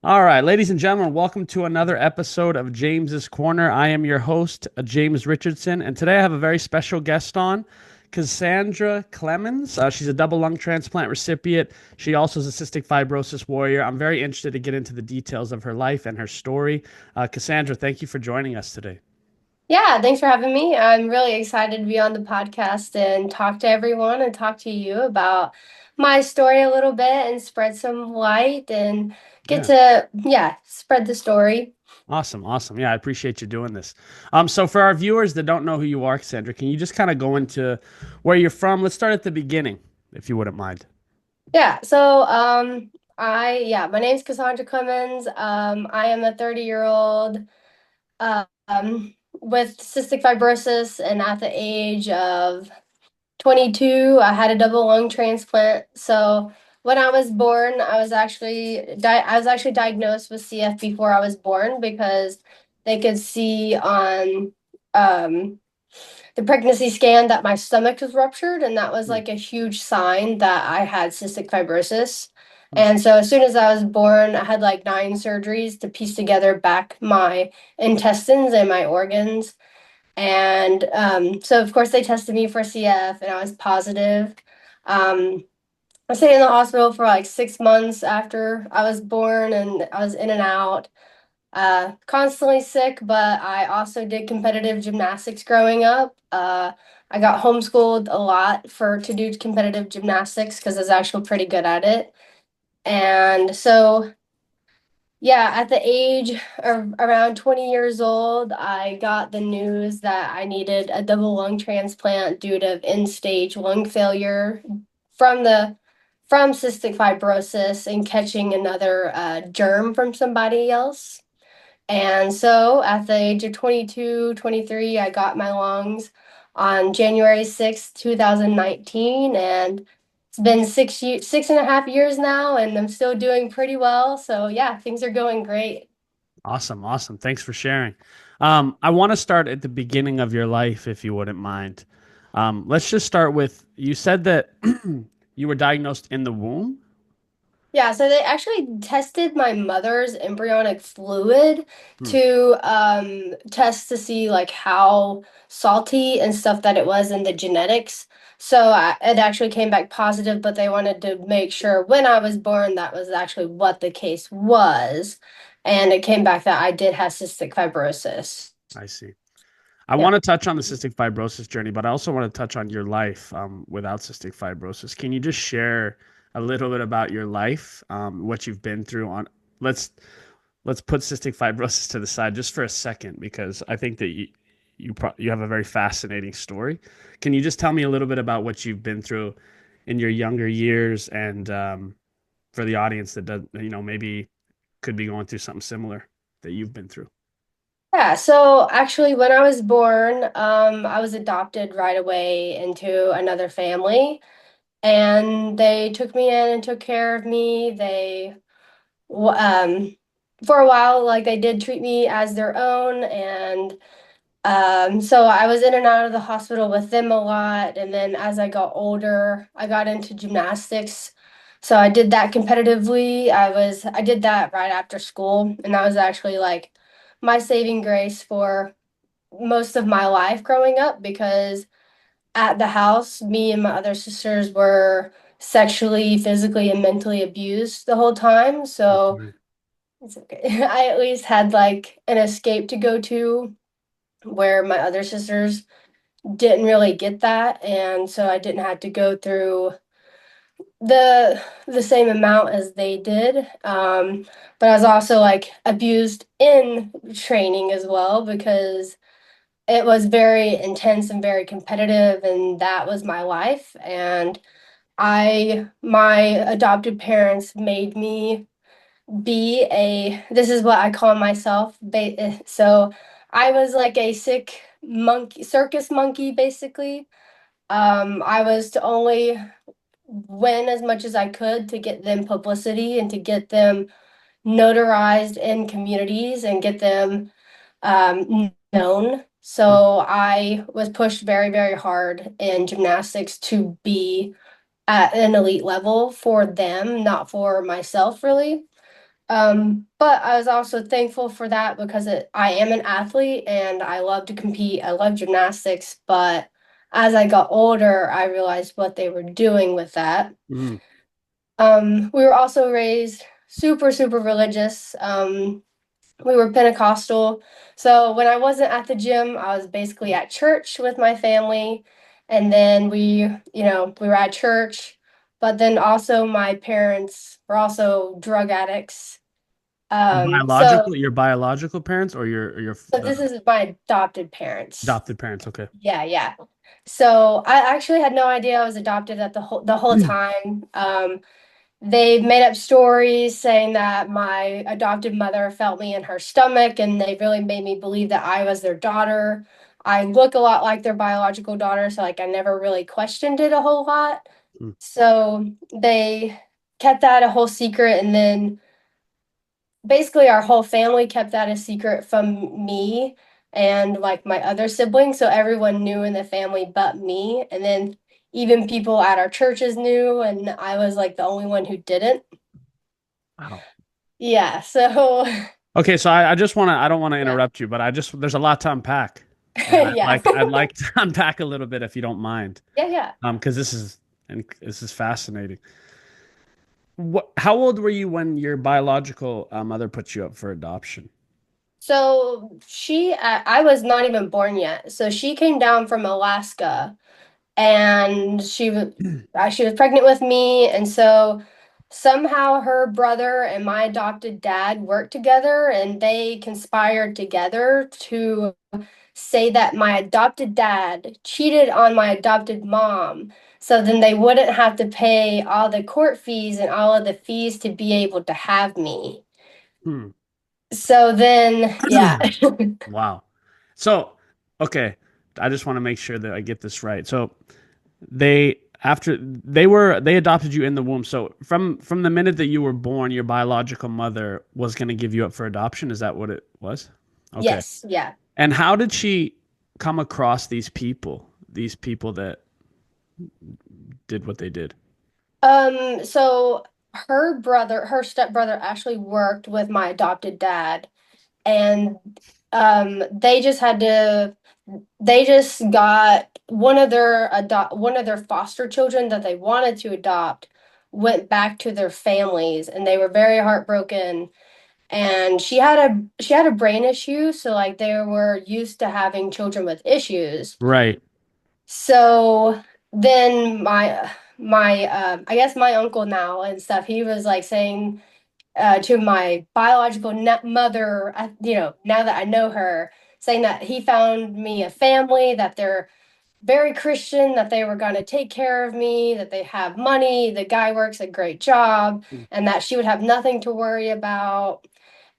All right, ladies and gentlemen, welcome to another episode of James's Corner. I am your host, James Richardson, and today I have a very special guest on, Kassandra Klemenz. She's a double lung transplant recipient. She also is a cystic fibrosis warrior. I'm very interested to get into the details of her life and her story. Cassandra, thank you for joining us today. Yeah, thanks for having me. I'm really excited to be on the podcast and talk to everyone and talk to you about my story a little bit and spread some light and get Yeah. to, yeah, spread the story. Awesome, awesome. Yeah, I appreciate you doing this. So for our viewers that don't know who you are, Cassandra, can you just kind of go into where you're from? Let's start at the beginning, if you wouldn't mind. Yeah, my name's Kassandra Klemenz. I am a 30-year-old with cystic fibrosis, and at the age of 22, I had a double lung transplant. So when I was born, I was actually diagnosed with CF before I was born because they could see on um, the pregnancy scan that my stomach was ruptured, and that was Hmm. like a huge sign that I had cystic fibrosis. Hmm. And so as soon as I was born, I had like 9 surgeries to piece together back my intestines and my organs. And so, of course, they tested me for CF, and I was positive. I stayed in the hospital for like 6 months after I was born, and I was in and out, constantly sick. But I also did competitive gymnastics growing up. I got homeschooled a lot for to do competitive gymnastics because I was actually pretty good at it. And so yeah, at the age of around 20 years old, I got the news that I needed a double lung transplant due to end-stage lung failure from the from cystic fibrosis and catching another germ from somebody else. And so at the age of 22, 23, I got my lungs on January 6th, 2019, and it's been 6.5 years now, and I'm still doing pretty well. So yeah, things are going great. Awesome, awesome. Thanks for sharing. I want to start at the beginning of your life, if you wouldn't mind. Let's just start with you said that you were diagnosed in the womb. Yeah, so they actually tested my mother's embryonic fluid Hmm. to test to see like how salty and stuff that it was in the genetics. It actually came back positive, but they wanted to make sure when I was born that was actually what the case was. And it came back that I did have cystic fibrosis. I see. I Yeah. want to touch on the cystic fibrosis journey, but I also want to touch on your life without cystic fibrosis. Can you just share a little bit about your life, what you've been through on let's let's put cystic fibrosis to the side just for a second because I think that you have a very fascinating story. Can you just tell me a little bit about what you've been through in your younger years and for the audience that does maybe could be going through something similar that you've been through? Yeah, so actually when I was born, I was adopted right away into another family. And they took me in and took care of me. For a while, like they did treat me as their own, and so I was in and out of the hospital with them a lot. And then as I got older, I got into gymnastics. So I did that competitively. I did that right after school, and that was actually like my saving grace for most of my life growing up because at the house, me and my other sisters were sexually, physically, and mentally abused the whole time. So Mhm. it's okay. I at least had like an escape to go to where my other sisters didn't really get that. And so I didn't have to go through the same amount as they did. But I was also like abused in training as well because it was very intense and very competitive, and that was my life. And my adopted parents made me this is what I call myself. So I was like a sick monkey, circus monkey, basically. I was to only win as much as I could to get them publicity and to get them notarized in communities and get them known. So I was pushed very, very hard in gymnastics to be at an elite level for them, not for myself, really. But I was also thankful for that because I am an athlete and I love to compete. I love gymnastics, but as I got older, I realized what they were doing with that. Mm. We were also raised super, super religious. We were Pentecostal. So when I wasn't at the gym, I was basically at church with my family. And then we were at church, but then also my parents were also drug addicts. So Your biological parents or your so this is my adopted parents. adopted parents? Okay. Yeah, yeah. So I actually had no idea I was adopted at the whole time. They made up stories saying that my adopted mother felt me in her stomach, and they really made me believe that I was their daughter. I look a lot like their biological daughter, so like I never really questioned it a whole lot. Mm. So they kept that a whole secret, and then basically our whole family kept that a secret from me and like my other siblings. So everyone knew in the family but me. And then even people at our churches knew, and I was like the only one who didn't. Wow. Yeah, so Okay, so I just want to I don't want to yeah. interrupt you, but I just there's a lot to unpack, and Yeah. I'd like to unpack a little bit if you don't mind, Yeah, yeah. because this is fascinating. How old were you when your biological mother put you up for adoption? So I was not even born yet. So she came down from Alaska and she was pregnant with me, and so somehow her brother and my adopted dad worked together and they conspired together to say that my adopted dad cheated on my adopted mom, so then they wouldn't have to pay all the court fees and all of the fees to be able to have me. Hmm. So then yeah. Wow. So, okay, I just want to make sure that I get this right. So, they they adopted you in the womb. So, from the minute that you were born, your biological mother was going to give you up for adoption. Is that what it was? Okay. Yes, yeah. And how did she come across these people that did what they did? So her stepbrother actually worked with my adopted dad, and they just got one of their foster children that they wanted to adopt went back to their families, and they were very heartbroken. And she had a brain issue, so like they were used to having children with issues. Right. So then I guess my uncle now and stuff, he was like saying to my biological mother, now that I know her, saying that he found me a family, that they're very Christian, that they were going to take care of me, that they have money, the guy works a great job, and that she would have nothing to worry about.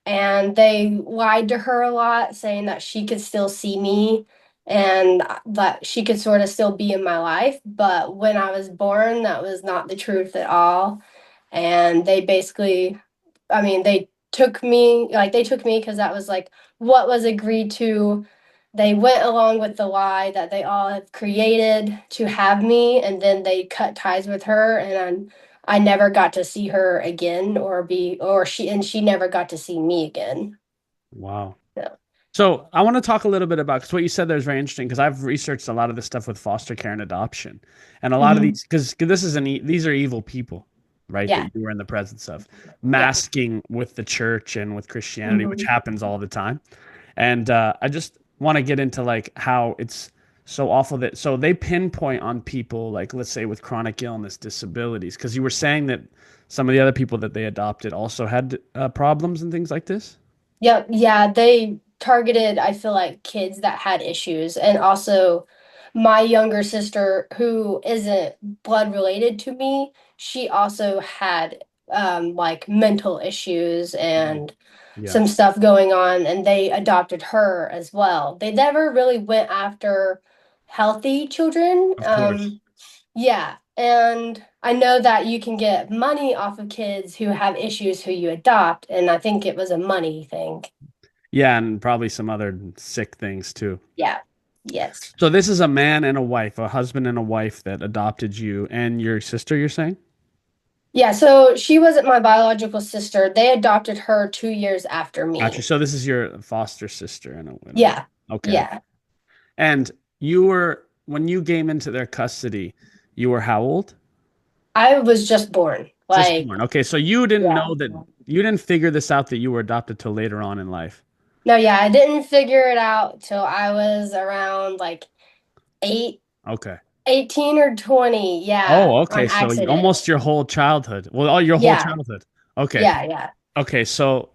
And they lied to her a lot, saying that she could still see me and that she could sort of still be in my life. But when I was born, that was not the truth at all. And they basically, I mean, they took me because that was like what was agreed to. They went along with the lie that they all have created to have me, and then they cut ties with her, and I never got to see her again, or she never got to see me again. Wow. So, So I want to talk a little bit about because what you said there is very interesting because I've researched a lot of this stuff with foster care and adoption, and a lot of mhm. these because these are evil people, right? That Yeah, you were in the presence of, yeah. masking with the church and with Christianity, which Mhm. happens all the time. And I just want to get into like how it's so awful that so they pinpoint on people like let's say with chronic illness, disabilities, because you were saying that some of the other people that they adopted also had problems and things like this. Yep, yeah, they targeted, I feel like, kids that had issues. And also, my younger sister, who isn't blood related to me, she also had like mental issues Mhm. and Yeah, some stuff going on, and they adopted her as well. They never really went after healthy children. of course. Yeah, and I know that you can get money off of kids who have issues who you adopt, and I think it was a money thing. Yeah, and probably some other sick things too. Yeah. Yes. So this is a man and a wife, a husband and a wife that adopted you and your sister, you're saying? Yeah, so she wasn't my biological sister. They adopted her 2 years after Gotcha. me. So this is your foster sister in a way. Yeah. Okay. Yeah. And you were when you came into their custody, you were how old? I was just born. Just Like, born. Okay, so you didn't yeah. know that you didn't figure this out that you were adopted till later on in life. No, yeah, I didn't figure it out till I was around like eight, Okay. 18 or 20. Yeah, Oh, on okay. So accident. almost your whole childhood. Well, all your whole Yeah. childhood. Okay. Yeah. Yeah. Okay. So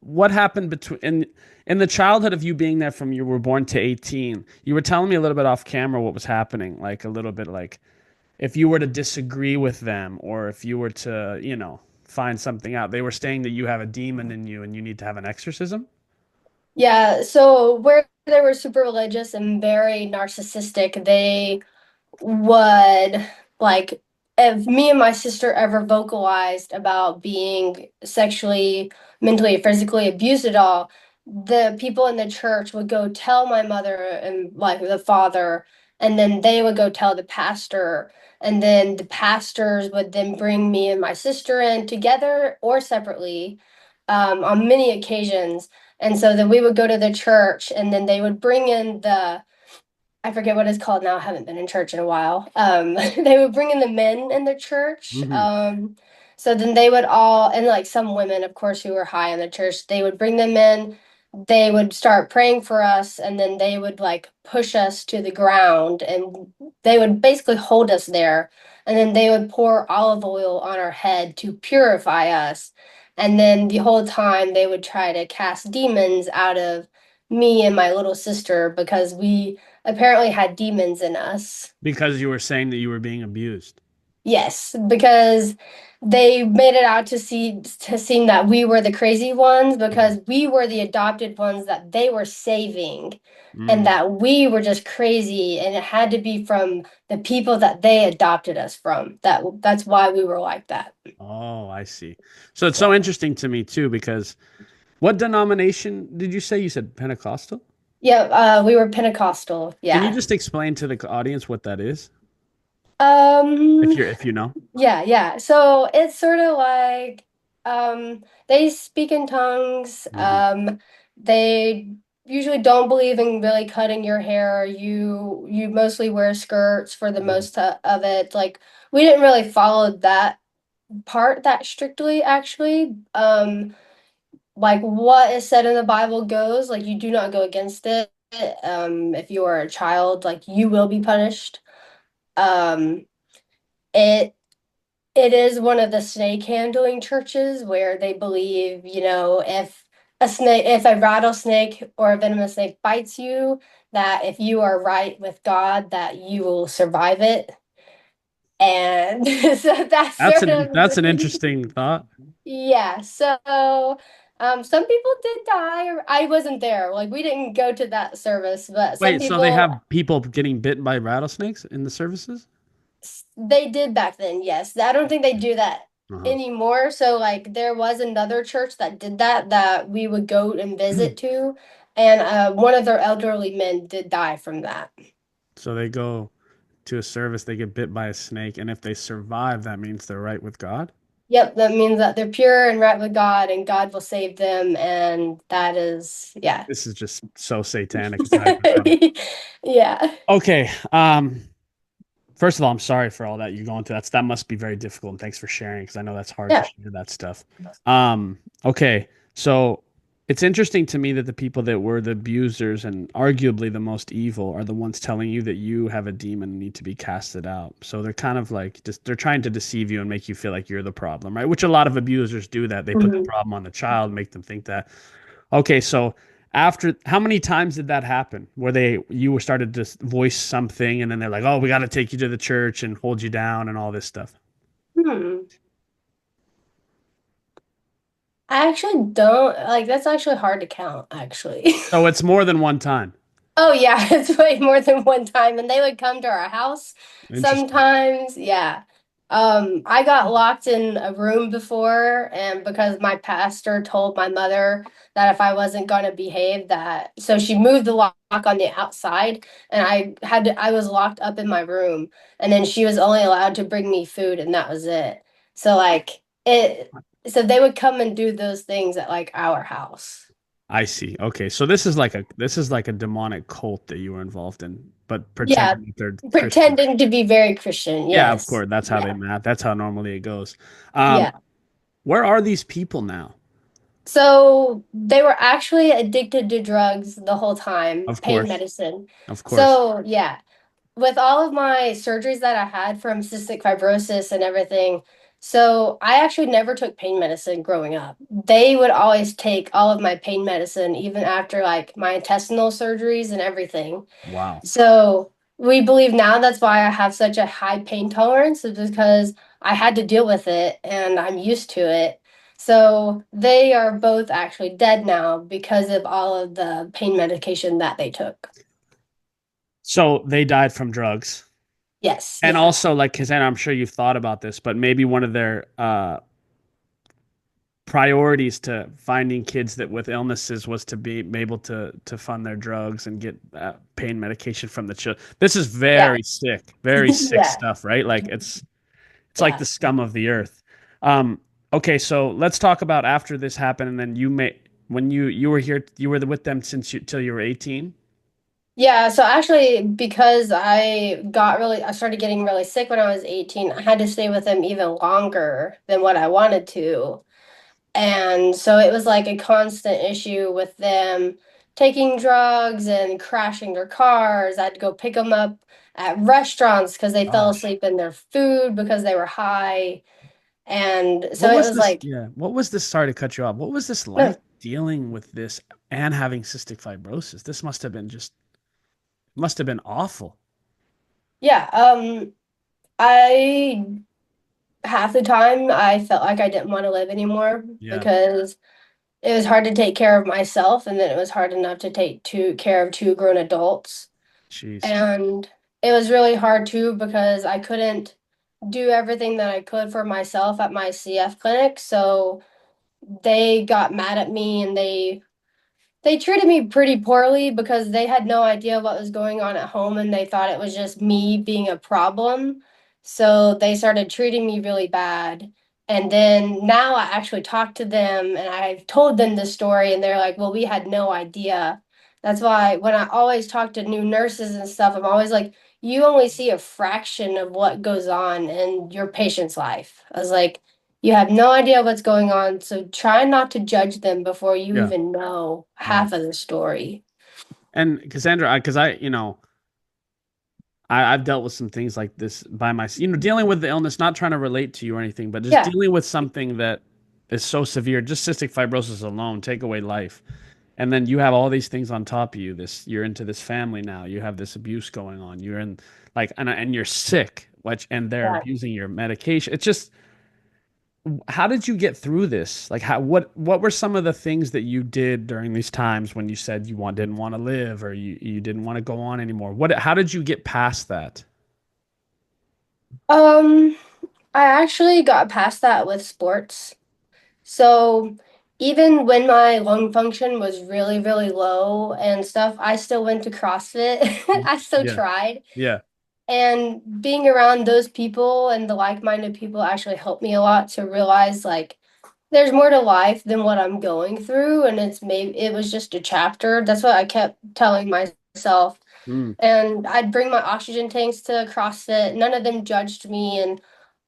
what happened between in the childhood of you being there from you were born to 18? You were telling me a little bit off camera what was happening, like a little bit like if you were to disagree with them or if you were to, find something out, they were saying that you have a demon in you and you need to have an exorcism. Yeah. So where they were super religious and very narcissistic, they would like if me and my sister ever vocalized about being sexually, mentally, or physically abused at all, the people in the church would go tell my mother and like the father, and then they would go tell the pastor, and then the pastors would then bring me and my sister in together or separately, on many occasions. And so then we would go to the church, and then they would bring in the I forget what it's called now. I haven't been in church in a while. They would bring in the men in the church. Hmm. So then they would all, and like some women, of course, who were high in the church, they would bring them in. They would start praying for us, and then they would like push us to the ground, and they would basically hold us there. And then they would pour olive oil on our head to purify us. And then the whole time they would try to cast demons out of me and my little sister because we apparently had demons in us. Because you were saying that you were being abused. Yes, because they made it out to seem that we were the crazy ones because we were the adopted ones that they were saving and Mm. that we were just crazy and it had to be from the people that they adopted us from. That's why we were like that. Oh, I see. So it's so Yeah. interesting to me too, because what denomination did you say? You said Pentecostal? Yeah, we were Pentecostal. Can you Yeah. just explain to the audience what that is? Um, If you know. Yeah, yeah. So it's sort of like they speak in tongues. Hmm. They usually don't believe in really cutting your hair. You mostly wear skirts for the Hmm. most of it. Like we didn't really follow that part that strictly actually. Like what is said in the Bible goes, like you do not go against it. If you are a child, like you will be punished. Um, it It is one of the snake handling churches where they believe, if a rattlesnake or a venomous snake bites you, that if you are right with God, that you will survive it. And so that's sort That's of, an interesting thought. yeah. So, some people did die. I wasn't there. Like we didn't go to that service, but some Wait, so they people have people getting bitten by rattlesnakes in the services? They did back then, yes. I don't think they do that Uh-huh. anymore. So like there was another church that did that we would go and visit to, and one of their elderly men did die from that. So they go to a service, they get bit by a snake, and if they survive, that means they're right with God. Yep, that means that they're pure and right with God, and God will save them, and that is, yeah. This is just so satanic. It's not even funny. Yeah. Okay. First of all, I'm sorry for all that you're going through. That must be very difficult, and thanks for sharing because I know that's hard to Yeah. share that stuff. Okay, so it's interesting to me that the people that were the abusers and arguably the most evil are the ones telling you that you have a demon and need to be casted out. So they're kind of like just they're trying to deceive you and make you feel like you're the problem, right? Which a lot of abusers do that. They put the Mhm. problem on the child, make them think that. Okay, so after how many times did that happen where you were started to voice something and then they're like, "Oh, we got to take you to the church and hold you down and all this stuff." Hmm. I actually don't like that's actually hard to count, actually. So it's more than one time. Oh yeah, it's way more than one time, and they would come to our house Interesting. sometimes. Yeah. I got locked in a room before, and because my pastor told my mother that if I wasn't gonna behave, that so she moved the lock on the outside, and I was locked up in my room, and then she was only allowed to bring me food, and that was it. So like so they would come and do those things at like our house. I see. Okay, so this is like a demonic cult that you were involved in, but Yeah, pretending that they're Christian. pretending to be very Christian. Yeah, of Yes. course. That's how they Yeah. math. That's how normally it goes. Um, Yeah. where are these people now? So they were actually addicted to drugs the whole time, Of pain course, medicine. of course. So yeah, with all of my surgeries that I had from cystic fibrosis and everything, so I actually never took pain medicine growing up. They would always take all of my pain medicine, even after like my intestinal surgeries and everything. Wow. So we believe now that's why I have such a high pain tolerance, is because I had to deal with it and I'm used to it. So they are both actually dead now because of all of the pain medication that they took. So they died from drugs. Yes, And yeah. also, like, because I'm sure you've thought about this, but maybe one of their priorities to finding kids that with illnesses was to be able to fund their drugs and get pain medication from the children. This is Yeah. very sick Yeah. stuff, right? Like it's like Yeah. the scum of the earth. Um, okay, so let's talk about after this happened, and then you may when you were here, you were with them since you till you were 18. Yeah, so actually, because I started getting really sick when I was 18, I had to stay with them even longer than what I wanted to. And so it was like a constant issue with them taking drugs and crashing their cars. I had to go pick them up at restaurants because they fell Gosh. asleep in their food because they were high. And so What it was was this? like, Yeah. What was this? Sorry to cut you off. What was this like no, dealing with this and having cystic fibrosis? This must have been awful. yeah, I half the time I felt like I didn't want to live anymore Yeah. because it was hard to take care of myself, and then it was hard enough to take care of two grown adults. Jeez. And it was really hard too because I couldn't do everything that I could for myself at my CF clinic. So they got mad at me and they treated me pretty poorly because they had no idea what was going on at home and they thought it was just me being a problem. So they started treating me really bad. And then now I actually talked to them and I've told them the story and they're like, well, we had no idea. That's why when I always talk to new nurses and stuff, I'm always like, you only see a fraction of what goes on in your patient's life. I was like, you have no idea what's going on, so try not to judge them before you Yeah. even know Right. half of the story. And Cassandra, because I've dealt with some things like this by myself, dealing with the illness, not trying to relate to you or anything, but just Yeah, dealing with something that is so severe, just cystic fibrosis alone, take away life. And then you have all these things on top of you. You're into this family now. You have this abuse going on. You're in like, and you're sick, and they're yeah. abusing your medication. It's just, how did you get through this? Like, what were some of the things that you did during these times when you said didn't want to live or you didn't want to go on anymore? How did you get past that? Um, I actually got past that with sports. So even when my lung function was really, really low and stuff, I still went to CrossFit. I still Yeah. tried. Yeah. And being around those people and the like-minded people actually helped me a lot to realize like there's more to life than what I'm going through, and it was just a chapter. That's what I kept telling myself. Mm. And I'd bring my oxygen tanks to CrossFit. None of them judged me, and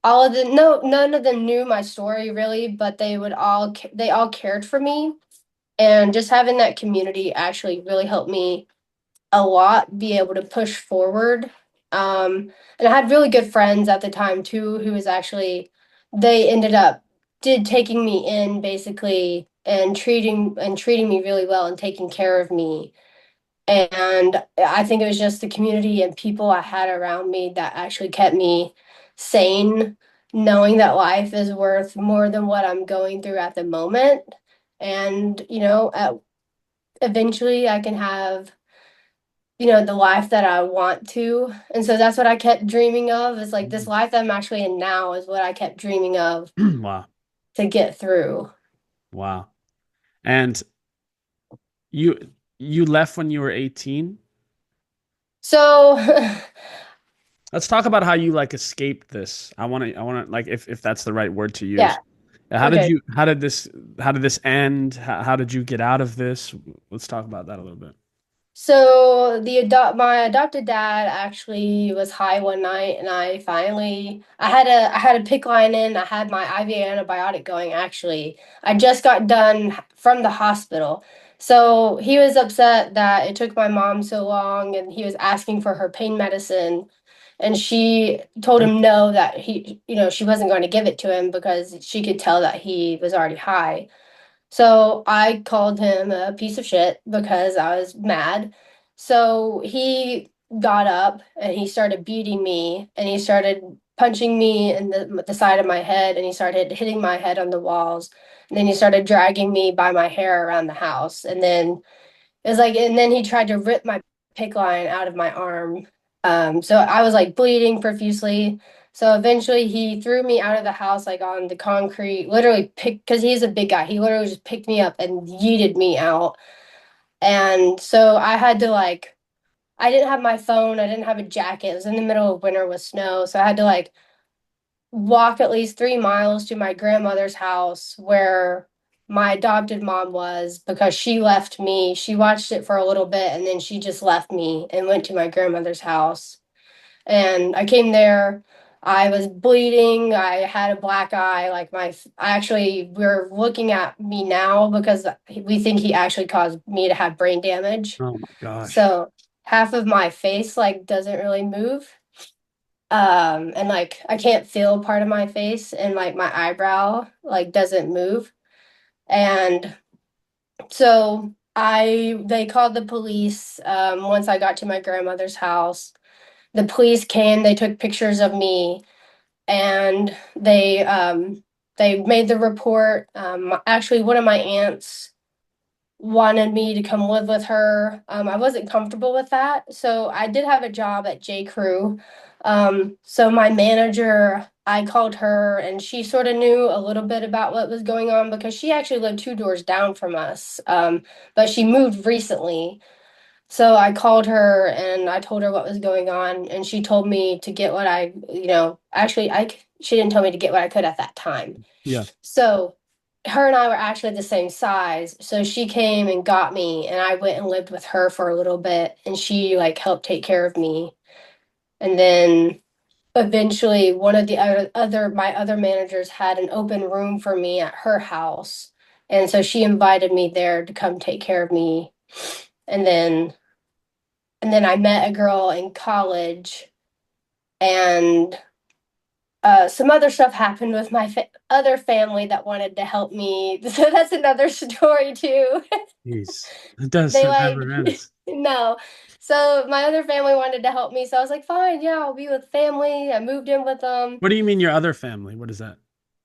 all of them no none of them knew my story really, but they all cared for me. And just having that community actually really helped me a lot be able to push forward. And I had really good friends at the time too, who was actually they ended up did taking me in basically and treating me really well and taking care of me. And I think it was just the community and people I had around me that actually kept me sane, knowing that life is worth more than what I'm going through at the moment. And, eventually I can have the life that I want to. And so that's what I kept dreaming of is like this life that I'm actually in now is what I kept dreaming of Wow. to get through. Wow. And you you left when you were 18? So Let's talk about how you like escaped this. I want to like if that's the right word to use. Yeah. Okay. How did this end? How did you get out of this? Let's talk about that a little bit. So my adopted dad actually was high one night, and I had a pick line in. I had my IV antibiotic going. Actually, I just got done from the hospital, so he was upset that it took my mom so long, and he was asking for her pain medicine, and she told him no, that she wasn't going to give it to him because she could tell that he was already high. So I called him a piece of shit because I was mad. So he got up and he started beating me, and he started punching me in the side of my head, and he started hitting my head on the walls. And then he started dragging me by my hair around the house. And then and then he tried to rip my pick line out of my arm. So I was like bleeding profusely. So eventually he threw me out of the house, like on the concrete, literally picked, because he's a big guy. He literally just picked me up and yeeted me out. And so I had to I didn't have my phone. I didn't have a jacket. It was in the middle of winter with snow. So I had to walk at least 3 miles to my grandmother's house where my adopted mom was, because she left me. She watched it for a little bit, and then she just left me and went to my grandmother's house. And I came there. I was bleeding. I had a black eye. We're looking at me now because we think he actually caused me to have brain damage. Oh my gosh. So half of my face doesn't really move. And I can't feel part of my face, and my eyebrow doesn't move. And so I they called the police once I got to my grandmother's house. The police came, they took pictures of me, and they made the report. Actually, one of my aunts wanted me to come live with her. I wasn't comfortable with that. So I did have a job at J. Crew. So my manager, I called her, and she sort of knew a little bit about what was going on because she actually lived two doors down from us. But she moved recently. So I called her and I told her what was going on, and she told me to get what she didn't tell me to get what I could at that time. Yeah. So her and I were actually the same size. So she came and got me, and I went and lived with her for a little bit, and she helped take care of me. And then eventually one of the my other managers had an open room for me at her house. And so she invited me there to come take care of me. And then I met a girl in college, and some other stuff happened with my other family that wanted to help me. So that's another story too. Jeez. It does. They It never ends. no. So my other family wanted to help me. So I was like, fine, yeah, I'll be with family. I moved in with them. What do you mean your other family? What is that?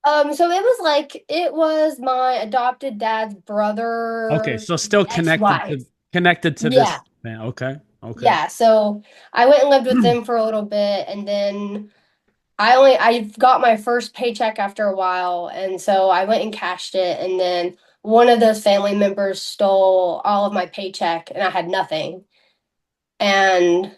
So it was my adopted dad's Okay, brother's so still ex-wife. connected to Yeah. this man. Okay. Okay. Yeah. So I went and lived with them for a little bit, and then I got my first paycheck after a while, and so I went and cashed it, and then one of those family members stole all of my paycheck, and I had nothing. And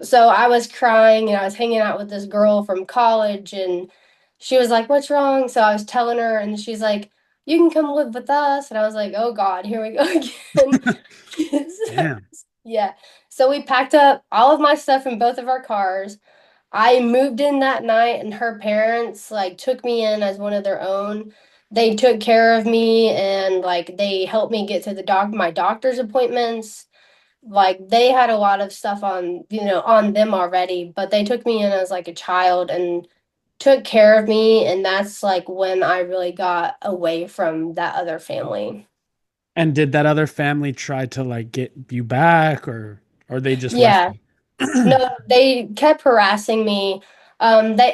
so I was crying, and I was hanging out with this girl from college, and she was like, "What's wrong?" So I was telling her, and she's like, "You can come live with us." And I was like, "Oh God, here we go again." So, Damn. yeah. So we packed up all of my stuff in both of our cars. I moved in that night, and her parents took me in as one of their own. They took care of me, and they helped me get to my doctor's appointments. They had a lot of stuff on them already, but they took me in as a child and took care of me, and that's when I really got away from that other family. And did that other family try to like get you back or they just left Yeah. you? No, they kept harassing me. They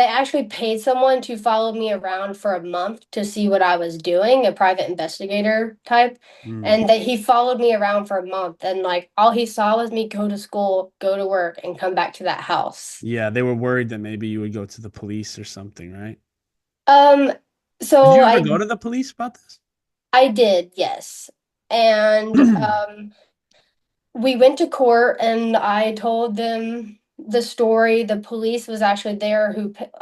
actually paid someone to follow me around for a month to see what I was doing, a private investigator type. Mm. And that he followed me around for a month, and all he saw was me go to school, go to work, and come back to that house. Yeah, they were worried that maybe you would go to the police or something, right? Um, Did so you ever go to the police about this? I did, yes. And we went to court and I told them the story. The police was actually there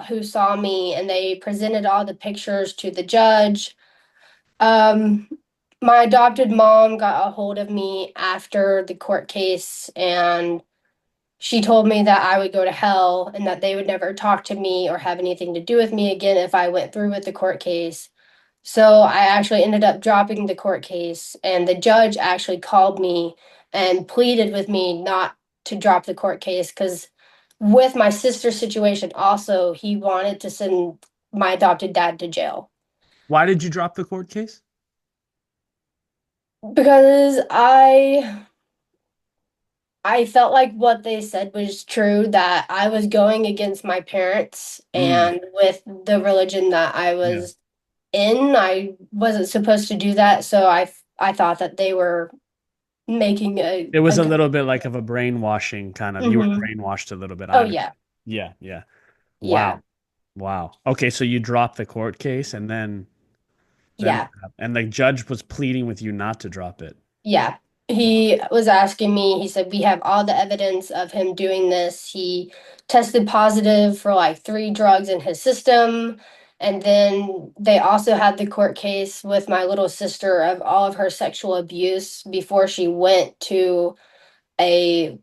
who saw me, and they presented all the pictures to the judge. Um, my adopted mom got a hold of me after the court case, and she told me that I would go to hell and that they would never talk to me or have anything to do with me again if I went through with the court case. So I actually ended up dropping the court case, and the judge actually called me and pleaded with me not to drop the court case because with my sister's situation also, he wanted to send my adopted dad to jail. Why did you drop the court case? Because I felt like what they said was true, that I was going against my parents Mm, and with the religion that I yeah. was in, I wasn't supposed to do that. So I thought that they were making It was a a good. little bit like of a brainwashing kind of, you were Hmm. brainwashed a little bit. I Oh understand. yeah, Yeah, yeah. yeah, Wow. Wow. Okay, so you dropped the court case and then yeah. and the judge was pleading with you not to drop it. Yeah. Wow. He was asking me, he said, we have all the evidence of him doing this. He tested positive for like three drugs in his system. And then they also had the court case with my little sister of all of her sexual abuse before she went to a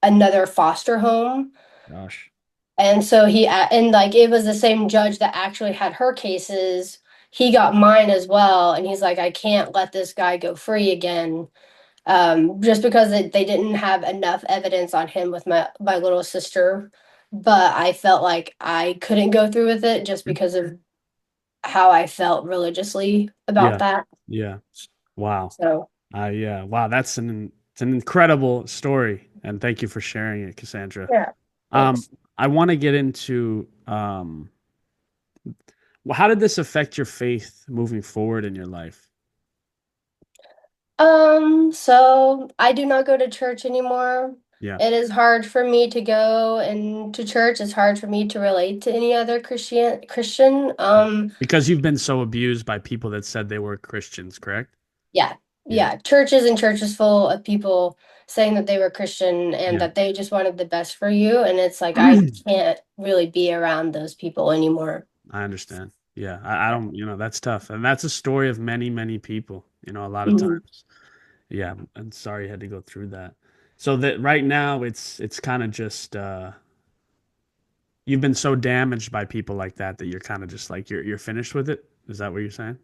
another foster home. Gosh. And so and like it was the same judge that actually had her cases. He got mine as well. And he's like, I can't let this guy go free again, just because they didn't have enough evidence on him with my little sister. But I felt like I couldn't go through with it just because of how I felt religiously about Yeah. that. Yeah. Wow. So Yeah. Wow, it's an incredible story, and thank you for sharing it, Cassandra. yeah, Um, thanks. I want to get into well, how did this affect your faith moving forward in your life? So I do not go to church anymore. Yeah. It is hard for me to go and to church. It's hard for me to relate to any other Christian. Because you've been so abused by people that said they were Christians, correct? Yeah, Yeah. yeah. Churches and churches full of people saying that they were Christian and Yeah. that they just wanted the best for you. And it's like I can't really be around those people anymore. I understand. Yeah. I don't, that's tough. And that's a story of many, many people, a lot of Mhm. times. Yeah. I'm sorry you had to go through that. So that right now it's kind of just you've been so damaged by people like that that you're kind of just like you're finished with it. Is that what you're saying?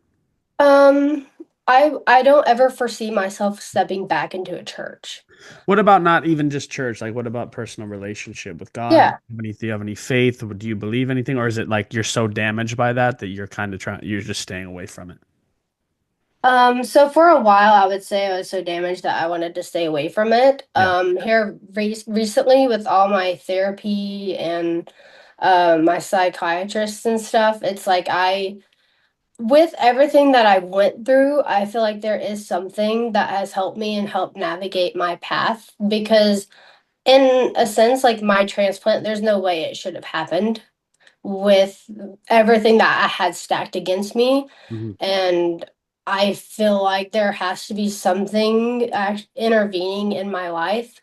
Um, I don't ever foresee myself stepping back into a church. What about not even just church? Like what about personal relationship with God? Yeah. Do you have any faith? Or do you believe anything? Or is it like you're so damaged by that that you're kind of you're just staying away from it? So for a while, I would say I was so damaged that I wanted to stay away from it. Yeah. Here recently with all my therapy and my psychiatrists and stuff, it's like with everything that I went through, I feel like there is something that has helped me and helped navigate my path because in a sense, like my transplant, there's no way it should have happened with everything that I had stacked against me. Hmm. And I feel like there has to be something intervening in my life.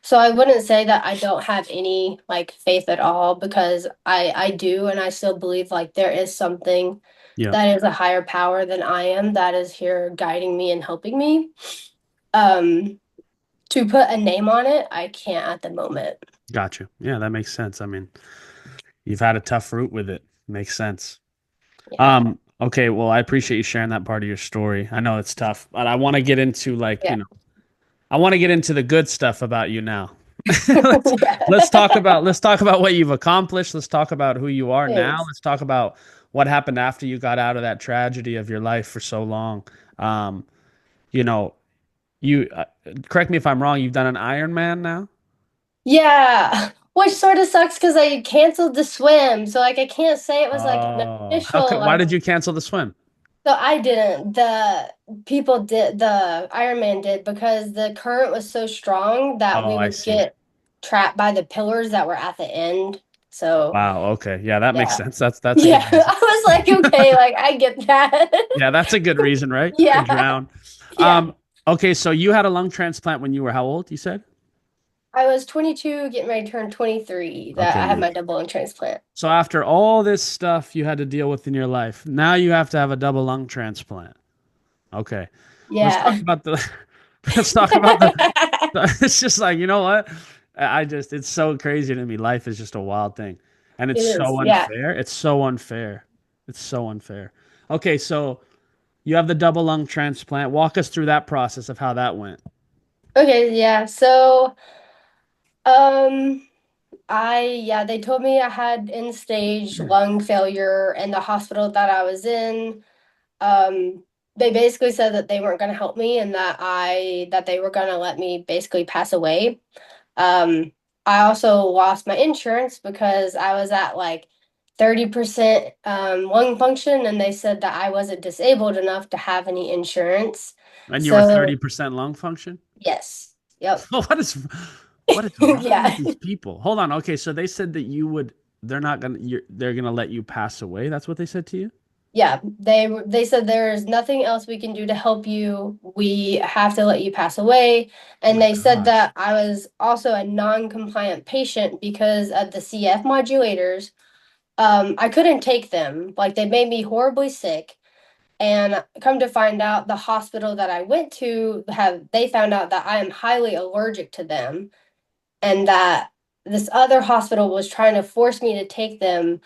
So I wouldn't say that I don't have any like faith at all because I do, and I still believe like there is something Yeah. that is a higher power than I am that is here guiding me and helping me. Um, to put a name on it, I can't at the moment. Gotcha. Yeah, that makes sense. I mean, you've had a tough route with it. Makes sense. Yeah. Okay, well, I appreciate you sharing that part of your story. I know it's tough, but I want to get into Yeah. I want to get into the good stuff about you now. let's let's Yeah. talk about let's talk about what you've accomplished. Let's talk about who you are now. Thanks. Let's talk about what happened after you got out of that tragedy of your life for so long. Um, you know, you correct me if I'm wrong. You've done an Ironman now. Yeah. Which sort of sucks because I canceled the swim. So like I can't say it was like an Oh, how official come? Why like did you cancel the swim? so I didn't. The people did, the Iron Man did because the current was so strong that Oh, we I would see. get trapped by the pillars that were at the end. So Wow. Okay. Yeah, that makes yeah. sense. That's a Yeah. good reason. I was like, okay, like I get that. Yeah, that's a good reason, right? Could Yeah. drown. Yeah. Okay, so you had a lung transplant when you were how old, you said? I was 22, getting ready to turn 23, that I had Okay. my double lung transplant. So after all this stuff you had to deal with in your life, now you have to have a double lung transplant. Okay. Let's talk Yeah. about the let's talk about it's just like, you know what? I just it's so crazy to me. Life is just a wild thing. And It it's is. so Yeah. unfair. It's so unfair. It's so unfair. Okay, so you have the double lung transplant. Walk us through that process of how that went. Okay, yeah. So, um, yeah, they told me I had end stage lung failure in the hospital that I was in. Um, they basically said that they weren't going to help me and that they were going to let me basically pass away. Um, I also lost my insurance because I was at like 30% lung function, and they said that I wasn't disabled enough to have any insurance. And you were So, 30% lung function? yes. Yep. What is wrong with Yeah. these people? Hold on. Okay, so they said that you would they're gonna let you pass away. That's what they said to you? Yeah, they said there's nothing else we can do to help you. We have to let you pass away. Oh And my they said gosh. that I was also a non-compliant patient because of the CF modulators. I couldn't take them. Like they made me horribly sick. And come to find out, the hospital that I went to have they found out that I am highly allergic to them, and that this other hospital was trying to force me to take them,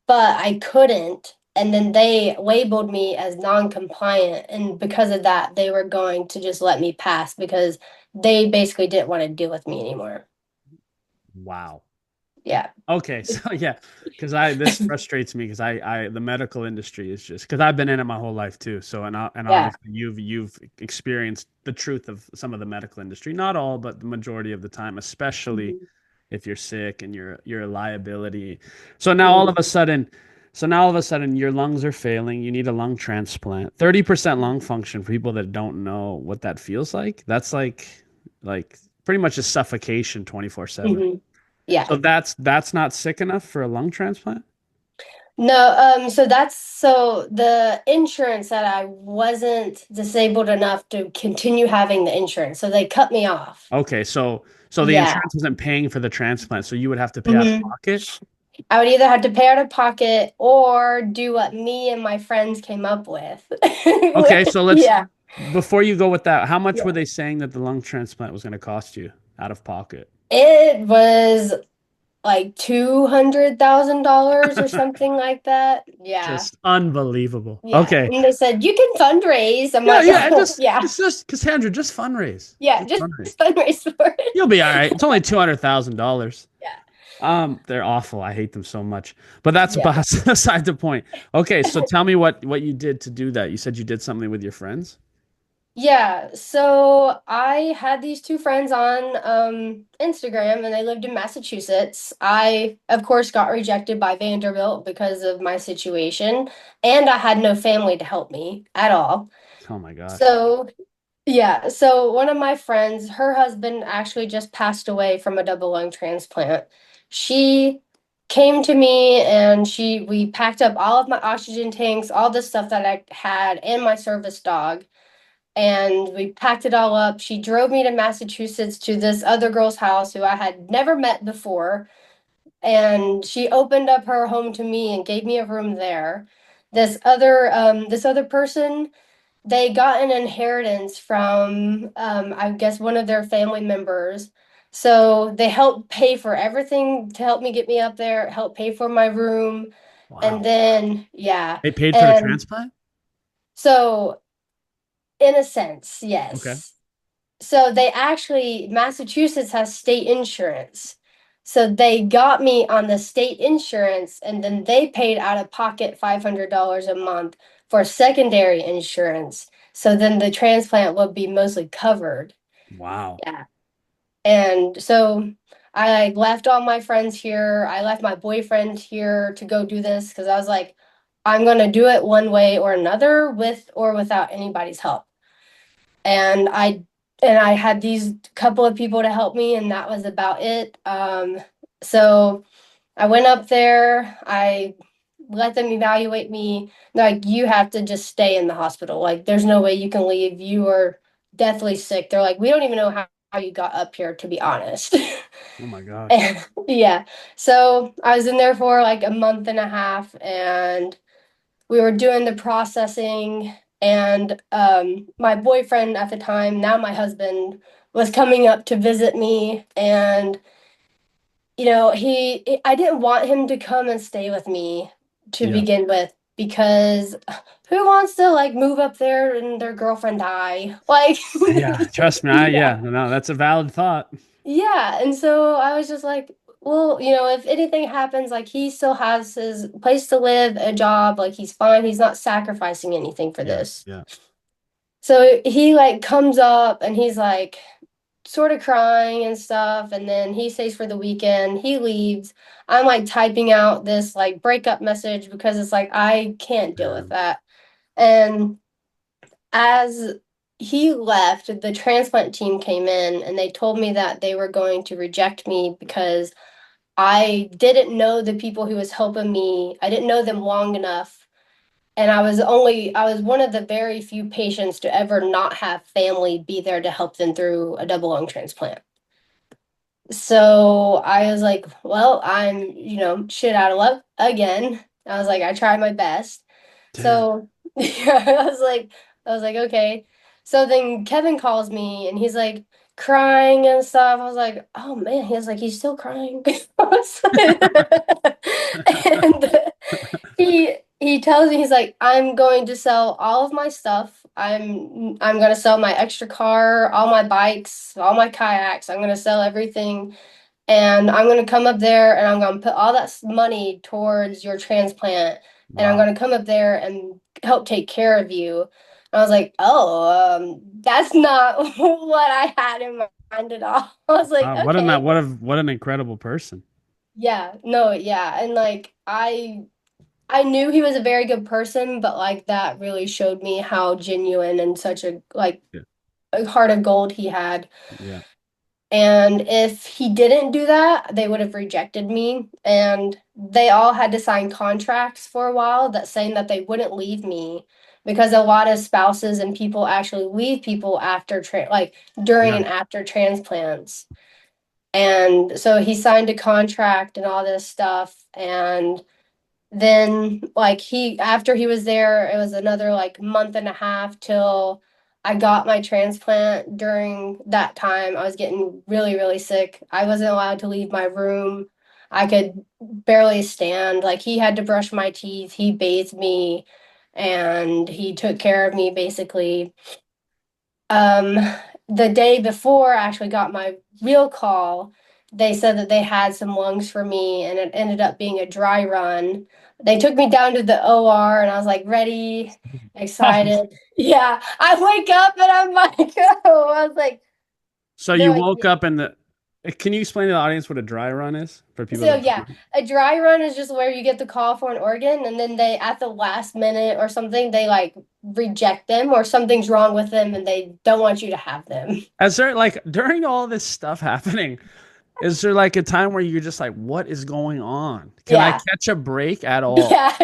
but I couldn't. And then they labeled me as non-compliant, and because of that, they were going to just let me pass because they basically didn't want to deal with me anymore. Wow. Yeah. Okay, so yeah, because I this frustrates me because I the medical industry is just because I've been in it my whole life too. So and Yeah. obviously you've experienced the truth of some of the medical industry, not all, but the majority of the time, especially Mhm. if you're sick and you're a liability. So now all Mhm. of a sudden, so now all of a sudden your lungs are failing. You need a lung transplant. 30% lung function for people that don't know what that feels like. That's like pretty much a suffocation 24/7. Mhm. Yeah. So that's not sick enough for a lung transplant? No, so the insurance that I wasn't disabled enough to continue having the insurance. So they cut me off. Okay, so the Yeah. insurance isn't paying for the transplant, so you would have to pay out of Hmm. pocket? I would either have to pay out of pocket or do what me and my friends came up with. Okay, so let's Yeah. before you go with that, how much were Yeah. they saying that the lung transplant was going to cost you out of pocket? It was like $200,000 or something like that. Yeah. Just unbelievable. Yeah. Okay. And they said, you can fundraise. I'm Yeah, like, yeah, oh, yeah. just Cassandra, just fundraise. Yeah. Just Just fundraise. fundraise for it. You'll be all right. It's only $200,000. Yeah. They're awful. I hate them so much. But that's Yeah. beside the point. Okay, so tell me what you did to do that. You said you did something with your friends? Yeah, so I had these two friends on Instagram and they lived in Massachusetts. I, of course, got rejected by Vanderbilt because of my situation, and I had no family to help me at all. Oh my gosh. So, yeah, so one of my friends, her husband actually just passed away from a double lung transplant. She came to me and we packed up all of my oxygen tanks, all the stuff that I had, and my service dog, and we packed it all up. She drove me to Massachusetts to this other girl's house who I had never met before, and she opened up her home to me and gave me a room there. This other person, they got an inheritance from I guess one of their family members. So they helped pay for everything to help me get me up there, help pay for my room, and Wow. then yeah. They paid for the And transplant? so in a sense, Okay. yes. So they actually, Massachusetts has state insurance. So they got me on the state insurance, and then they paid out of pocket $500 a month for secondary insurance. So then the transplant would be mostly covered. Wow. Yeah. And so I left all my friends here. I left my boyfriend here to go do this because I was like, I'm going to do it one way or another with or without anybody's help. And I had these couple of people to help me, and that was about it. So I went up there. I let them evaluate me. They're like, you have to just stay in the hospital. Like, there's no way you can leave. You are deathly sick. They're like, we don't even know how you got up here, to be honest. Oh my gosh. And yeah, so I was in there for like a month and a half, and we were doing the processing. And my boyfriend at the time, now my husband, was coming up to visit me. And I didn't want him to come and stay with me to Yeah. begin with, because who wants to like move up there and their girlfriend die? Like, Yeah. Trust me. yeah, Yeah. No, that's a valid thought. yeah. And so I was just like, well, if anything happens, like he still has his place to live, a job, like he's fine. He's not sacrificing anything for Yeah. this. Yeah. So he like comes up and he's like sort of crying and stuff, and then he stays for the weekend. He leaves. I'm like typing out this like breakup message because it's like I can't deal with Man. that. And as he left, the transplant team came in and they told me that they were going to reject me because I didn't know the people who was helping me. I didn't know them long enough. And I was one of the very few patients to ever not have family be there to help them through a double lung transplant. So I was like, well, I'm, shit out of luck again. I was like, I tried my best. Damn. So yeah, I was like, okay. So then Kevin calls me and he's like crying and stuff. I was like, oh man, he was like, he's still crying. And he tells me, he's like, I'm going to sell all of my stuff. I'm gonna sell my extra car, all my bikes, all my kayaks. I'm gonna sell everything, and I'm gonna come up there and I'm gonna put all that money towards your transplant, and I'm Wow. gonna come up there and help take care of you. And I was like, oh, that's not what I had in mind at all. I was like, Wow. okay, What an incredible person. yeah, no, yeah, and like I knew he was a very good person, but like that really showed me how genuine and such a like Yeah. a heart of gold he had. Yeah. And if he didn't do that, they would have rejected me. And they all had to sign contracts for a while that saying that they wouldn't leave me, because a lot of spouses and people actually leave people after like during Yeah. and after transplants. And so he signed a contract and all this stuff. And then like he after he was there, it was another like month and a half till I got my transplant. During that time I was getting really, really sick. I wasn't allowed to leave my room. I could barely stand. Like he had to brush my teeth, he bathed me, and he took care of me basically. um, the day before I actually got my real call, they said that they had some lungs for me, and it ended up being a dry run. They took me down to the OR, and I was like ready, excited. Yeah, I wake up and I'm like, oh, I was like, So they're you like, woke up and can you explain to the audience what a dry run is for people so that yeah, don't know? a dry run is just where you get the call for an organ, and then they, at the last minute or something, they like reject them or something's wrong with them and they don't want you to have them. Is there like during all this stuff happening, is there like a time where you're just like, what is going on? Can I Yeah. catch a break at all? Yeah,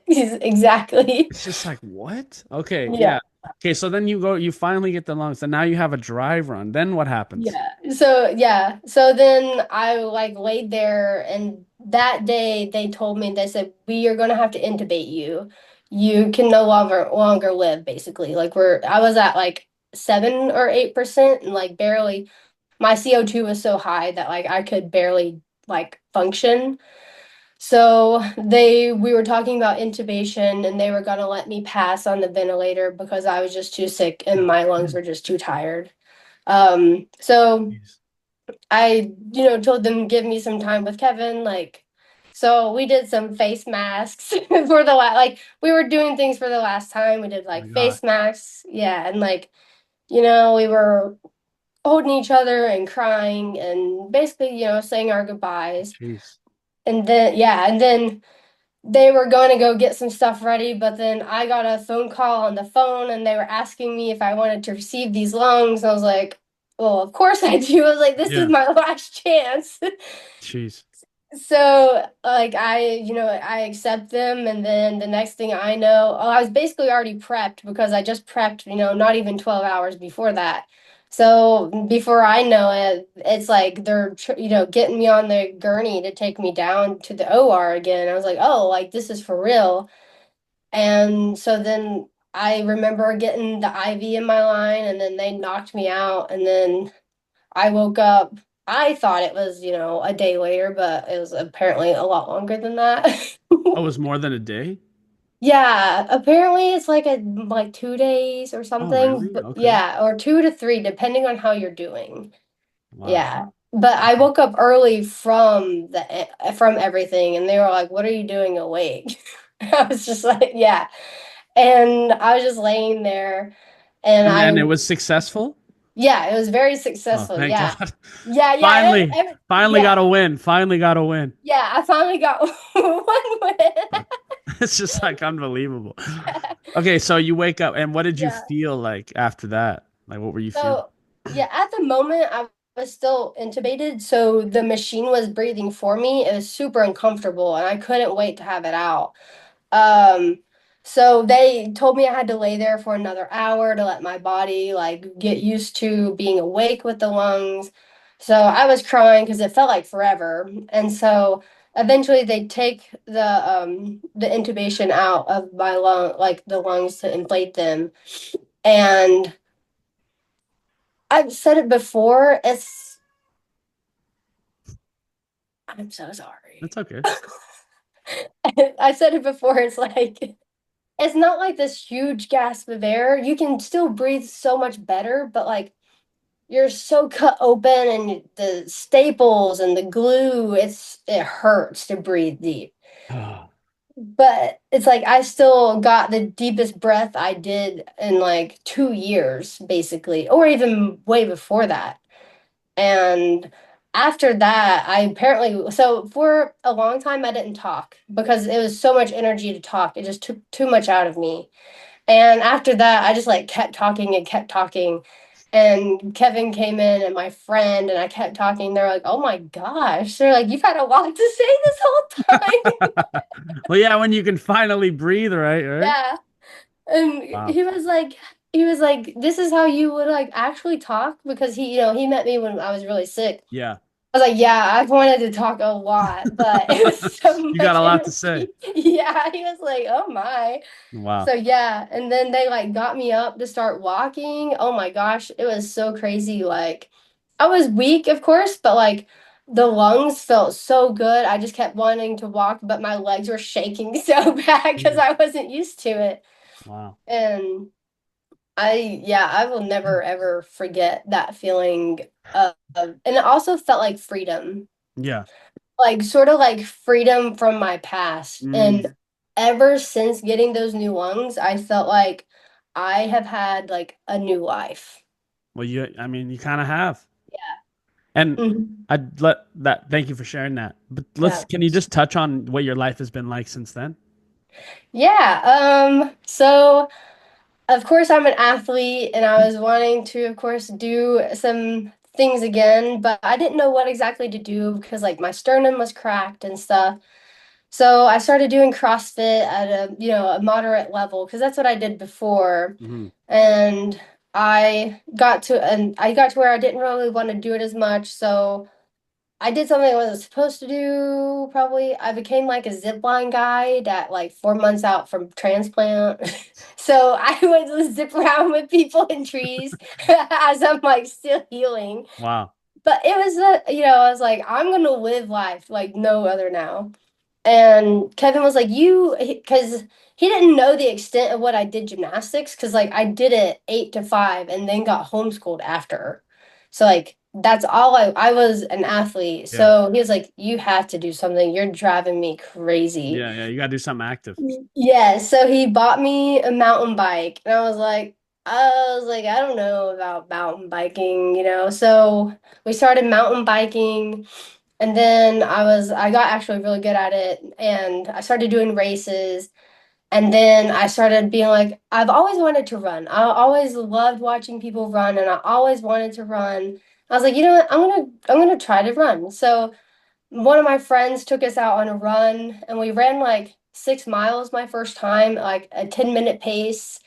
exactly. It's just like, what? Okay, Yeah. yeah. Okay, so then you finally get the lungs, and now you have a dry run. Then what happens? Yeah. So yeah. So then I like laid there, and that day they told me, they said, we are gonna have to intubate you. You can no longer live, basically. Like I was at like 7 or 8%, and like barely, my CO2 was so high that like I could barely like function. So we were talking about intubation, and they were gonna let me pass on the ventilator because I was just too sick and my lungs were just too tired. So Jeez. I, told them give me some time with Kevin. Like, so we did some face masks for the like we were doing things for the last time. We did Oh my like God. face masks, yeah, and like, we were holding each other and crying and basically, saying our goodbyes. Jeez. And then yeah, and then they were going to go get some stuff ready, but then I got a phone call on the phone and they were asking me if I wanted to receive these lungs. I was like, well, of course I do. I was like, this is Yeah. my last chance. Jeez. So like I accept them, and then the next thing I know, oh, I was basically already prepped because I just prepped, not even 12 hours before that. So before I know it, it's like they're getting me on the gurney to take me down to the OR again. I was like, "Oh, like this is for real." And so then I remember getting the IV in my line, and then they knocked me out, and then I woke up. I thought it was, a day later, but it was apparently a lot longer than that. Oh, it was more than a day? Yeah, apparently it's like 2 days or Oh, something. really? But Okay. yeah, or 2 to 3, depending on how you're doing. Wow. Yeah. But I Okay. woke up early from everything, and they were like, "What are you doing awake?" I was just like, "Yeah." And I was just laying there, and And it was successful? yeah, it was very Oh, successful. thank Yeah. God. Yeah, yeah, Finally, finally got yeah. a win. Finally got a win. Yeah, I finally got one win. It's just like unbelievable. Okay, so you wake up and what did you Yeah. feel like after that? Like what were you feeling? So, yeah, at the moment I was still intubated, so the machine was breathing for me. It was super uncomfortable and I couldn't wait to have it out. Um, so they told me I had to lay there for another hour to let my body like get used to being awake with the lungs. So I was crying because it felt like forever. And so eventually they take the intubation out of my like the lungs to inflate them. And I've said it before, I'm so sorry. That's okay. I said it before, it's like it's not like this huge gasp of air. You can still breathe so much better, but like you're so cut open and the staples and the glue, it hurts to breathe deep. But it's like I still got the deepest breath I did in like 2 years, basically, or even way before that. And after that, I apparently, so for a long time, I didn't talk because it was so much energy to talk. It just took too much out of me. And after that, I just like kept talking and kept talking. And Kevin came in and my friend, and I kept talking. They're like, "Oh my gosh." They're like, "You've had a lot to say this whole time." Well, yeah, when you can finally breathe, right? Right? Yeah. And Wow. he was like, "This is how you would like actually talk," because he met me when I was really sick. Yeah. I was like, yeah, I wanted to talk a lot, but it was so You got much a lot to say. energy. Yeah, he was like, oh my. So Wow. yeah, and then they like got me up to start walking. Oh my gosh, it was so crazy. Like I was weak, of course, but like the lungs felt so good. I just kept wanting to walk, but my legs were shaking so bad because Mm. I wasn't used to it. Wow. And I will never ever forget that feeling and it also felt like freedom, Yeah. like sort of like freedom from my past. Mm. And ever since getting those new lungs, I felt like I have had like a new life. Well, I mean, you kind of have. Yeah. And Mhm. thank you for sharing that. But Yeah. can you just touch on what your life has been like since then? Yeah. So of course I'm an athlete and I was wanting to, of course, do some things again, but I didn't know what exactly to do because like my sternum was cracked and stuff. So I started doing CrossFit at a moderate level because that's what I did before. Hmm. And I got to where I didn't really want to do it as much. So I did something I wasn't supposed to do, probably. I became like a zip line guide at like 4 months out from transplant. So I would zip around with people in trees as I'm like still healing. Wow. But it was I was like, I'm gonna live life like no other now. And Kevin was like, because he didn't know the extent of what I did gymnastics, because like I did it 8 to 5 and then got homeschooled after. So like that's all I was an athlete. Yeah. So he was like, you have to do something. You're driving me crazy. Yeah. Yeah. You got to do something active. Yeah, so he bought me a mountain bike, and I was like, I don't know about mountain biking. So we started mountain biking. And then I got actually really good at it and I started doing races. And then I started being like, I've always wanted to run. I always loved watching people run and I always wanted to run. I was like, you know what? I'm gonna try to run. So one of my friends took us out on a run and we ran like 6 miles my first time, like a 10-minute pace.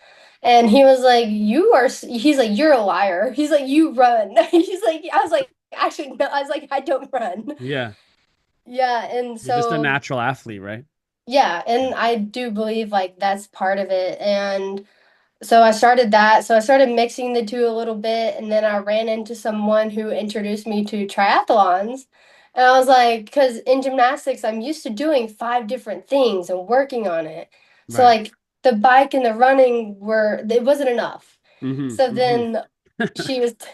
And he was like, he's like, you're a liar. He's like, you run. He's like, I was like, actually, no, I was like, I don't run. Yeah. Yeah. And You're just a so, natural athlete, right? yeah. Yeah. And I do believe like that's part of it. And so I started that. So I started mixing the two a little bit, and then I ran into someone who introduced me to triathlons. And I was like, because in gymnastics, I'm used to doing five different things and working on it. So Right. like the bike and the running it wasn't enough. Mm-hmm. So Mm-hmm. then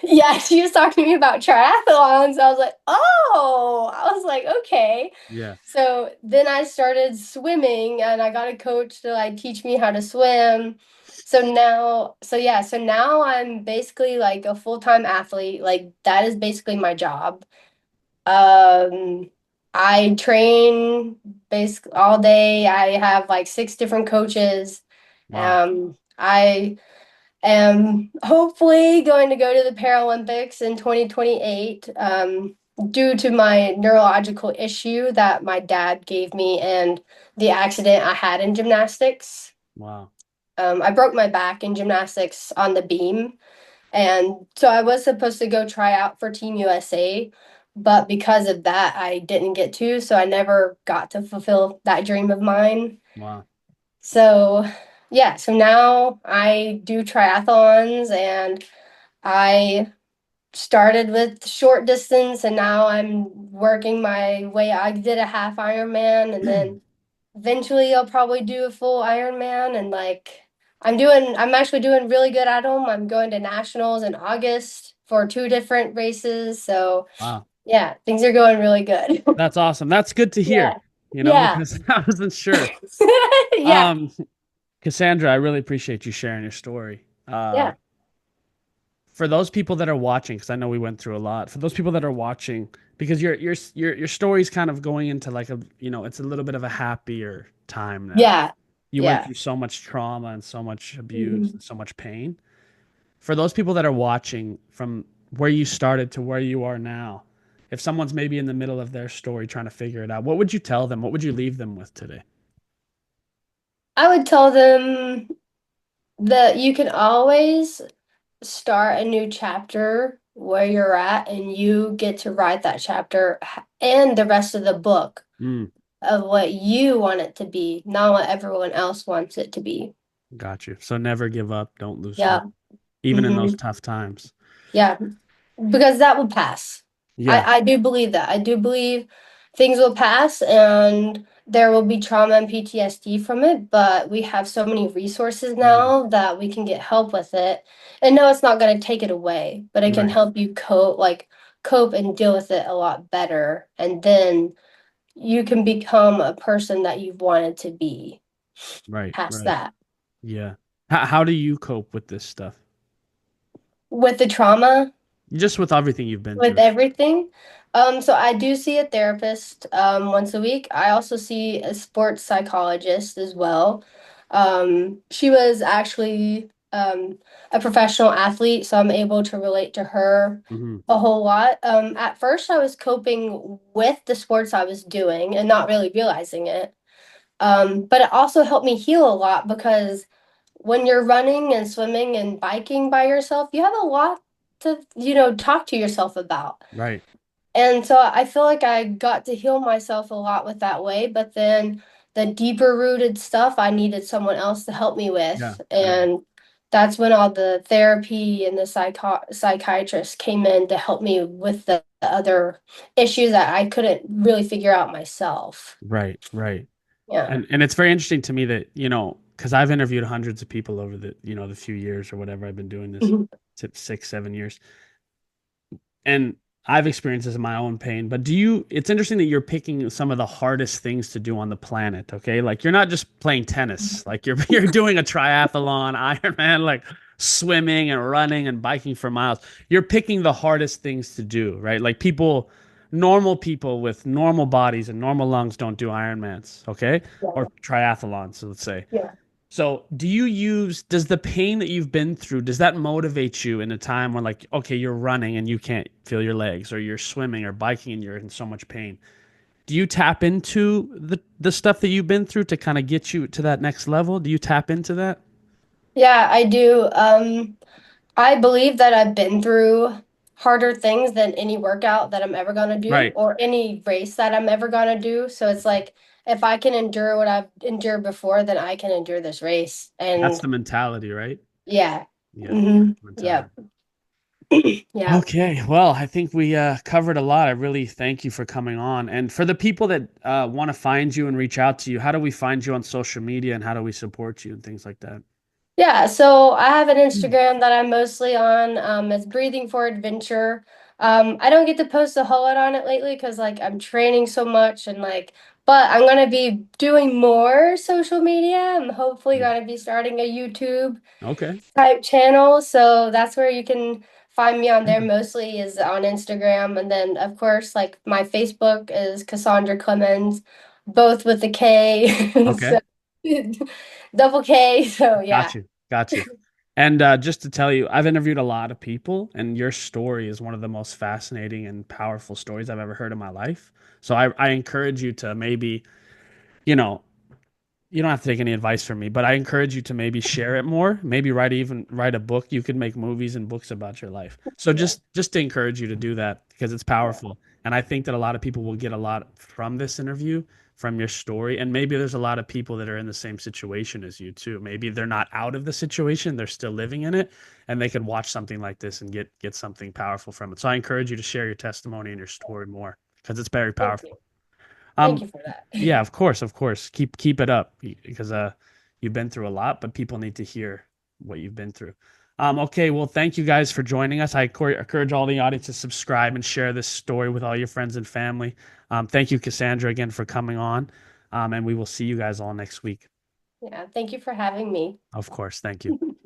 yeah, she was talking to me about triathlons. I was like, oh, I was like, okay. Yeah. So then I started swimming and I got a coach to like teach me how to swim. So now I'm basically like a full-time athlete. Like that is basically my job. Um, I train basically all day. I have like six different coaches. Wow. I am hopefully going to go to the Paralympics in 2028 due to my neurological issue that my dad gave me and the accident I had in gymnastics. Wow. I broke my back in gymnastics on the beam. And so I was supposed to go try out for Team USA, but because of that, I didn't get to. So I never got to fulfill that dream of mine. Wow. So, yeah, so now I do triathlons and I started with short distance and now I'm working my way. I did a half Ironman and then eventually I'll probably do a full Ironman and like I'm actually doing really good at them. I'm going to nationals in August for two different races. So, Wow. yeah, things are going really good. That's awesome. That's good to hear, Yeah. Yeah. because I wasn't sure. Yeah. Um, Cassandra, I really appreciate you sharing your story. Yeah. For those people that are watching, because I know we went through a lot. For those people that are watching, because your story's kind of going into like it's a little bit of a happier time now. Yeah. You went Yeah. through so much trauma and so much abuse Mhm. and so much pain. For those people that are watching from where you started to where you are now, if someone's maybe in the middle of their story trying to figure it out, what would you tell them? What would you leave them with today? I would tell them that you can always start a new chapter where you're at and you get to write that chapter and the rest of the book Mm, of what you want it to be, not what everyone else wants it to be. got you. So never give up. Don't lose hope, Yeah. even in those Hmm. tough times. Yeah. Because that will pass. Yeah, I do believe that. I do believe things will pass and there will be trauma and PTSD from it, but we have so many resources yeah, now that we can get help with it. And no, it's not going to take it away, but it can right, help you cope and deal with it a lot better. And then you can become a person that you've wanted to be right, past right. that. Yeah. How do you cope with this stuff? With the trauma, Just with everything you've been with through. everything. So I do see a therapist once a week. I also see a sports psychologist as well. She was actually a professional athlete, so I'm able to relate to her Hmm. a whole lot. At first, I was coping with the sports I was doing and not really realizing it. But it also helped me heal a lot because when you're running and swimming and biking by yourself, you have a lot to, talk to yourself about. Right. And so I feel like I got to heal myself a lot with that way, but then the deeper rooted stuff I needed someone else to help me Yeah. with. Yeah. And that's when all the therapy and the psychiatrist came in to help me with the other issues that I couldn't really figure out myself. Right. Right. Yeah. And it's very interesting to me that, because I've interviewed hundreds of people over the few years or whatever I've been doing this, 6, 7 years. And I've experienced this in my own pain, but it's interesting that you're picking some of the hardest things to do on the planet, okay? Like you're not just playing tennis, like you're doing a triathlon, Ironman, like swimming and running and biking for miles. You're picking the hardest things to do, right? Like normal people with normal bodies and normal lungs don't do Ironmans, okay? Or Yeah. triathlons, let's say. Yeah. So, does the pain that you've been through, does that motivate you in a time when like, okay, you're running and you can't feel your legs, or you're swimming or biking and you're in so much pain? do you tap into the stuff that you've been through to kind of get you to that next level? Do you tap into that? Yeah, I do. I believe that I've been through harder things than any workout that I'm ever gonna do Right. or any race that I'm ever gonna do. So it's like if I can endure what I've endured before, then I can endure this race. That's And the mentality, right? yeah. Yeah. Yeah. Mentality. Yeah. Okay, well, I think we covered a lot. I really thank you for coming on. And for the people that want to find you and reach out to you, how do we find you on social media and how do we support you and things like that? Yeah, so I have an Hmm. Instagram that I'm mostly on. It's Breathing for Adventure. I don't get to post a whole lot on it lately because like I'm training so much and like, but I'm gonna be doing more social media. I'm hopefully Yeah. gonna be starting a YouTube Okay. type channel. So that's where you can find me on there mostly is on Instagram. And then of course, like my Facebook is Kassandra Klemenz, both with the K. Okay. So double K. So yeah. Got you. Got you. And just to tell you, I've interviewed a lot of people, and your story is one of the most fascinating and powerful stories I've ever heard in my life. So I encourage you to maybe, you know, you don't have to take any advice from me, but I encourage you to maybe share it more. Maybe write a book. You could make movies and books about your life. So Yeah. just to encourage you to do that because it's Yeah. powerful. And I think that a lot of people will get a lot from this interview, from your story. And maybe there's a lot of people that are in the same situation as you too. Maybe they're not out of the situation, they're still living in it, and they could watch something like this and get something powerful from it. So I encourage you to share your testimony and your story more because it's very Thank you. powerful. Thank Um, you for that. yeah, of course, of course. Keep it up because you've been through a lot, but people need to hear what you've been through. Okay, well, thank you guys for joining us. I encourage all the audience to subscribe and share this story with all your friends and family. Thank you, Cassandra, again for coming on. And we will see you guys all next week. Yeah, thank you for having me. Of course, thank you.